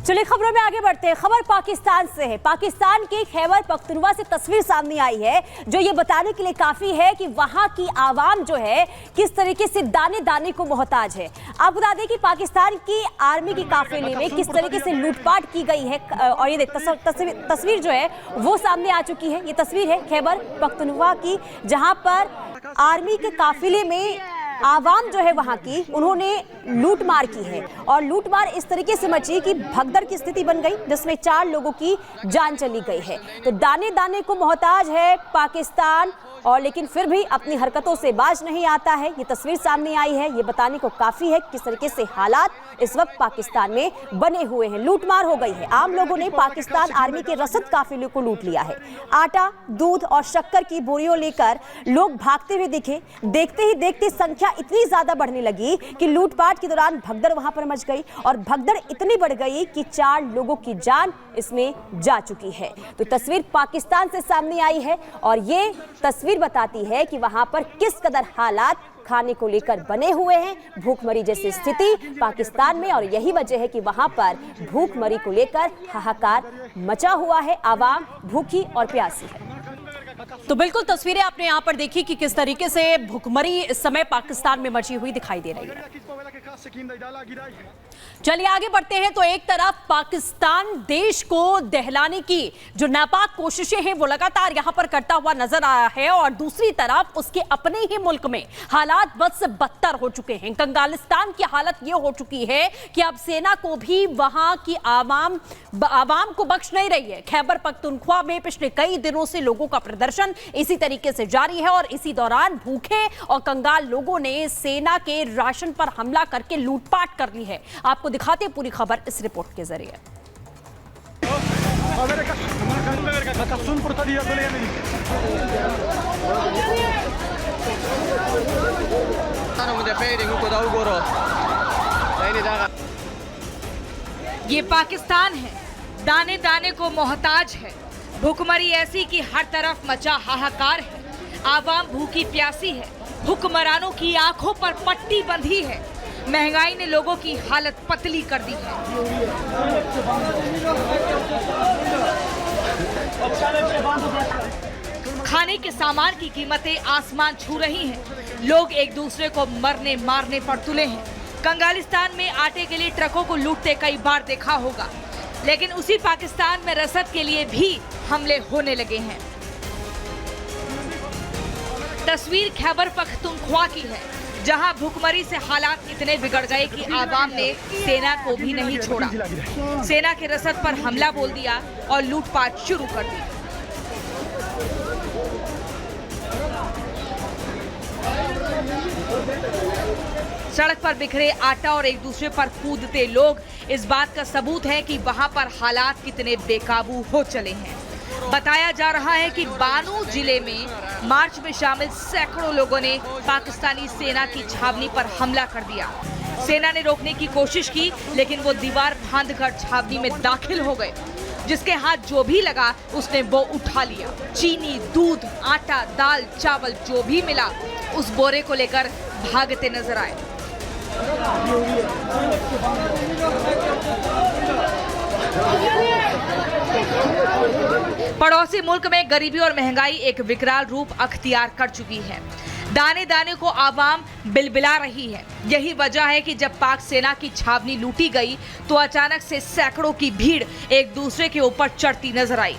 चलिए खबरों में आगे बढ़ते हैं। खबर पाकिस्तान से है। पाकिस्तान के खैबर पख्तूनख्वा से तस्वीर सामने आई है जो ये बताने के लिए काफी है कि वहां की आवाम जो है किस तरीके से दाने दाने को मोहताज है। आप बता दें कि पाकिस्तान की आर्मी के काफिले में किस तरीके से लूटपाट की गई है और ये तस्वीर जो है वो सामने आ चुकी है। ये तस्वीर है खैबर पख्तूनख्वा की, जहां पर आर्मी के काफिले में आवाम जो है वहां की उन्होंने लूटमार की है और लूटमार इस तरीके से मची कि भगदड़ की स्थिति बन गई जिसमें 4 लोगों की जान चली गई है। तो दाने दाने को मोहताज है पाकिस्तान, और लेकिन फिर भी अपनी हरकतों से बाज नहीं आता है। ये तस्वीर सामने आई है, ये बताने को काफी है किस तरीके से हालात इस वक्त पाकिस्तान में बने हुए हैं। लूटमार हो गई है। आम लोगों ने पाकिस्तान आर्मी के रसद काफिले को लूट लिया है। आटा, दूध और शक्कर की बोरियों लेकर लोग भागते हुए दिखे। देखते ही देखते संख्या इतनी ज्यादा बढ़ने लगी कि लूटपाट के दौरान भगदड़ वहां पर मच गई और भगदड़ इतनी बढ़ गई कि 4 लोगों की जान इसमें जा चुकी है। तो तस्वीर पाकिस्तान से सामने आई है और ये तस्वीर बताती है कि वहां पर किस कदर हालात खाने को लेकर बने हुए हैं, भूखमरी जैसी स्थिति पाकिस्तान में, और यही वजह है कि वहां पर भूखमरी को लेकर हाहाकार मचा हुआ है। आवाम भूखी और प्यासी है। तो बिल्कुल तस्वीरें आपने यहाँ पर देखी कि किस तरीके से भूखमरी इस समय पाकिस्तान में मची हुई दिखाई दे रही है। चलिए आगे बढ़ते हैं। तो एक तरफ पाकिस्तान देश को दहलाने की जो नापाक कोशिशें हैं वो लगातार यहाँ पर करता हुआ नजर आया है और दूसरी तरफ उसके अपने ही मुल्क में हालात बद से बदतर हो चुके हैं। कंगालिस्तान की हालत ये हो चुकी है कि अब सेना को भी वहां की आवाम को बख्श नहीं रही है। खैबर पख्तूनख्वा में पिछले कई दिनों से लोगों का प्रदर्शन इसी तरीके से जारी है और इसी दौरान भूखे और कंगाल लोगों ने सेना के राशन पर हमला करके लूटपाट कर ली है। आपको दिखाते पूरी खबर इस रिपोर्ट के जरिए। ये पाकिस्तान है, दाने दाने को मोहताज है। भूखमरी ऐसी कि हर तरफ मचा हाहाकार है। आवाम भूखी प्यासी है। हुक्मरानों की आंखों पर पट्टी बंधी है। महंगाई ने लोगों की हालत पतली कर दी है। खाने के सामान की कीमतें आसमान छू रही हैं। लोग एक दूसरे को मरने मारने पर तुले हैं। कंगालिस्तान में आटे के लिए ट्रकों को लूटते कई बार देखा होगा, लेकिन उसी पाकिस्तान में रसद के लिए भी हमले होने लगे हैं। तस्वीर खैबर पख्तूनख्वा की है, जहां भूखमरी से हालात इतने बिगड़ गए कि आवाम ने सेना को भी नहीं छोड़ा। सेना के रसद पर हमला बोल दिया और लूटपाट शुरू कर दी। सड़क पर बिखरे आटा और एक दूसरे पर कूदते लोग इस बात का सबूत है कि वहां पर हालात कितने बेकाबू हो चले हैं। बताया जा रहा है कि बानू जिले में मार्च में शामिल सैकड़ों लोगों ने पाकिस्तानी सेना की छावनी पर हमला कर दिया। सेना ने रोकने की कोशिश की, लेकिन वो दीवार फांदकर छावनी में दाखिल हो गए। जिसके हाथ जो भी लगा उसने वो उठा लिया। चीनी, दूध, आटा, दाल, चावल जो भी मिला उस बोरे को लेकर भागते नजर आए। पड़ोसी मुल्क में गरीबी और महंगाई एक विकराल रूप अख्तियार कर चुकी है। दाने दाने को आवाम बिलबिला रही है। यही वजह है कि जब पाक सेना की छावनी लूटी गई तो अचानक से सैकड़ों की भीड़ एक दूसरे के ऊपर चढ़ती नजर आई।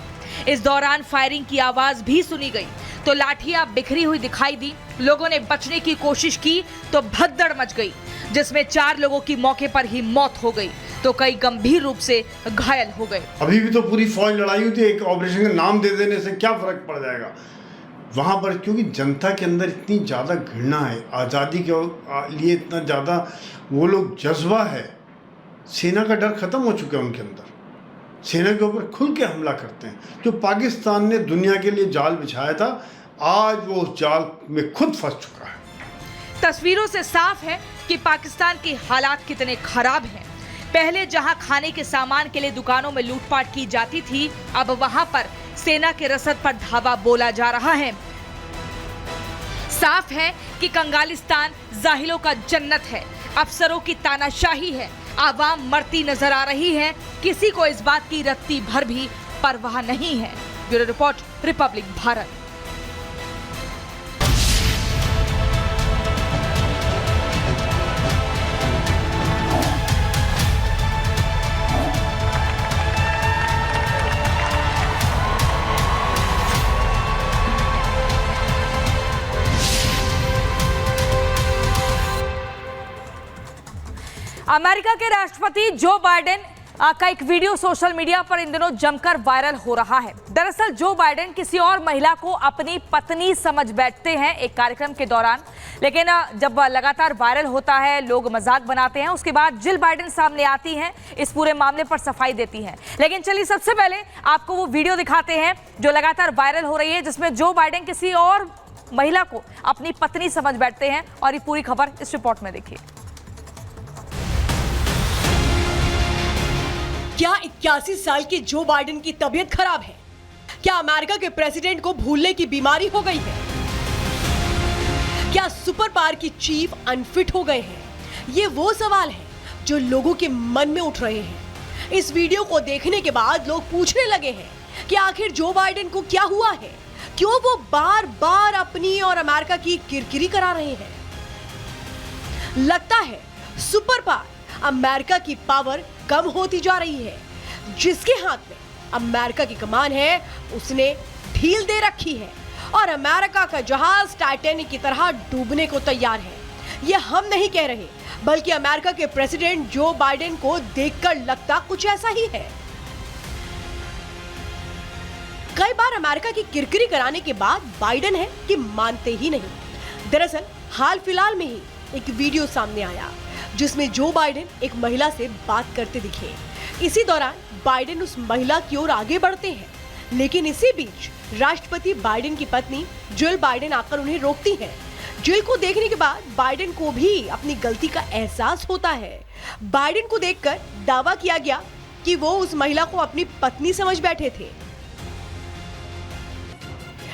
इस दौरान फायरिंग की आवाज भी सुनी गई तो लाठियां बिखरी हुई दिखाई दी। लोगों ने बचने की कोशिश की तो भगदड़ मच गई, जिसमें 4 लोगों की मौके पर ही मौत हो गई तो कई गंभीर रूप से घायल हो गए। अभी भी तो पूरी फौज लड़ाई हुई थी। एक ऑपरेशन का नाम दे देने से क्या फर्क पड़ जाएगा वहाँ पर, क्योंकि जनता के अंदर इतनी ज़्यादा घृणा है, आज़ादी के लिए इतना ज़्यादा वो लोग जज्बा है। सेना का डर ख़त्म हो चुका है उनके अंदर। सेना के ऊपर खुल के हमला करते हैं। जो पाकिस्तान ने दुनिया के लिए जाल बिछाया था, आज वो उस जाल में खुद फंस चुका है। तस्वीरों से साफ है कि पाकिस्तान के हालात कितने खराब हैं। पहले जहां खाने के सामान के लिए दुकानों में लूटपाट की जाती थी, अब वहां पर सेना के रसद पर धावा बोला जा रहा है। साफ है कि कंगालिस्तान जाहिलों का जन्नत है। अफसरों की तानाशाही है। आवाम मरती नजर आ रही है, किसी को इस बात की रत्ती भर भी परवाह नहीं है। Bureau report, Republic Bharat. America के राष्ट्रपति जो बाइडेन का एक वीडियो सोशल मीडिया पर इन दिनों जमकर वायरल हो रहा है। दरअसल जो बाइडेन किसी और महिला को अपनी पत्नी समझ बैठते हैं एक कार्यक्रम के दौरान, लेकिन जब लगातार वायरल होता है, लोग मजाक बनाते हैं, उसके बाद जिल बाइडेन सामने आती हैं, इस पूरे मामले पर सफाई देती हैं। लेकिन चलिए सबसे पहले आपको वो वीडियो दिखाते हैं जो लगातार वायरल हो रही है, जिसमें जो बाइडेन किसी और महिला को अपनी पत्नी समझ बैठते हैं। और ये पूरी खबर इस रिपोर्ट में देखिए। क्या 81 साल के जो बाइडेन की तबीयत खराब है? क्या अमेरिका के प्रेसिडेंट को भूलने की बीमारी हो गई है? क्या सुपर पावर की चीफ अनफिट हो गए हैं? ये वो सवाल है जो लोगों के मन में उठ रहे हैं। इस वीडियो को देखने के बाद लोग पूछने लगे हैं कि आखिर जो बाइडेन को क्या हुआ है, क्यों वो बार बार अपनी और अमेरिका की किरकिरी करा रहे हैं। लगता है सुपर पावर अमेरिका की पावर कम होती जा रही है। जिसके हाथ में अमेरिका की कमान है, उसने ढील दे रखी है और अमेरिका का जहाज टाइटैनिक की तरह डूबने को तैयार है। यह हम नहीं कह रहे, बल्कि अमेरिका के प्रेसिडेंट जो बाइडेन को देखकर लगता कुछ ऐसा ही है। कई बार अमेरिका की किरकिरी कराने के बाद बाइडेन है कि मानते ही नहीं। दरअसल हाल फिलहाल में ही एक वीडियो सामने आया जिसमें जो बाइडेन एक महिला से बात करते दिखे। इसी दौरान बाइडेन उस महिला की ओर आगे बढ़ते हैं, लेकिन इसी बीच राष्ट्रपति बाइडेन की पत्नी जिल बाइडेन आकर उन्हें रोकती है। जिल को देखने के बाद बाइडेन को भी अपनी गलती का एहसास होता है। बाइडेन को देखकर दावा किया गया कि वो उस महिला को अपनी पत्नी समझ बैठे थे।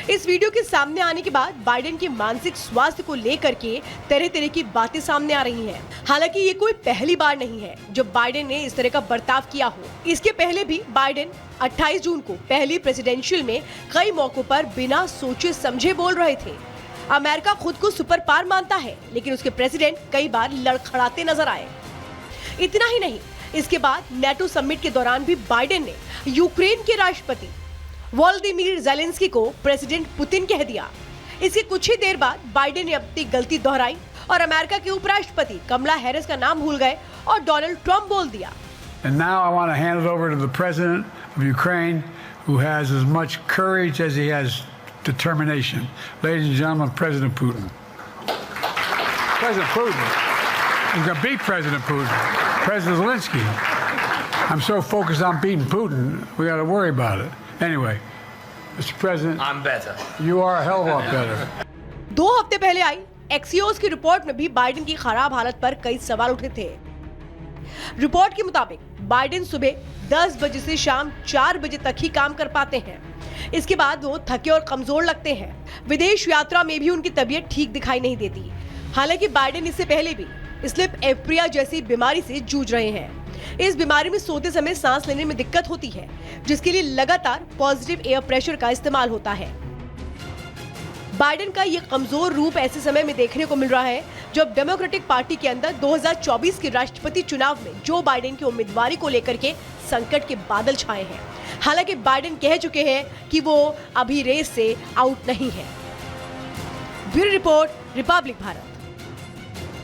इस वीडियो के सामने आने के बाद बाइडेन के मानसिक स्वास्थ्य को लेकर के तरह तरह की बातें सामने आ रही हैं। हालांकि ये कोई पहली बार नहीं है जब बाइडेन ने इस तरह का बर्ताव किया हो। इसके पहले भी बाइडेन 28 जून को पहली प्रेसिडेंशियल में कई मौकों पर बिना सोचे समझे बोल रहे थे। अमेरिका खुद को सुपर पावर मानता है, लेकिन उसके प्रेसिडेंट कई बार लड़खड़ाते नजर आए। इतना ही नहीं, इसके बाद नेटो समिट के दौरान भी बाइडेन ने यूक्रेन के राष्ट्रपति वोलोदिमीर ज़ेलेंस्की को प्रेसिडेंट पुतिन कह दिया। इसके कुछ ही देर बाद बाइडेन ने अपनी गलती दोहराई और अमेरिका के उपराष्ट्रपति कमला हैरिस का नाम भूल गए और डोनाल्ड ट्रंप बोल दिया। And now I want to hand it over to the president of Ukraine, who has as much courage as he has determination. Ladies and gentlemen, President Putin. President Putin. He's going to beat President Putin. President Zelensky. I'm so focused on beating Putin, we got to worry about it. Anyway, Mr. President, I'm better. You are a hell of a lot better. 2 हफ्ते पहले आई Axios की report में भी Biden की खराब हालत पर कई सवाल उठे थे। रिपोर्ट के मुताबिक बाइडेन सुबह 10 बजे से शाम 4 बजे तक ही काम कर पाते हैं। इसके बाद वो थके और कमजोर लगते हैं। विदेश यात्रा में भी उनकी तबीयत ठीक दिखाई नहीं देती। हालांकि बाइडेन इससे पहले भी स्लिप एप्रिया जैसी बीमारी से जूझ रहे हैं। इस बीमारी में सोते समय सांस लेने में दिक्कत होती है, जिसके लिए लगातार पॉजिटिव एयर प्रेशर का इस्तेमाल होता है। बाइडेन का ये कमजोर रूप ऐसे समय में देखने को मिल रहा है जब डेमोक्रेटिक पार्टी के अंदर 2024 के राष्ट्रपति चुनाव में जो बाइडेन की उम्मीदवारी को लेकर के संकट के बादल छाए हैं। हालांकि बाइडेन कह चुके हैं कि वो अभी रेस से आउट नहीं है। Bureau report, Republic Bharat.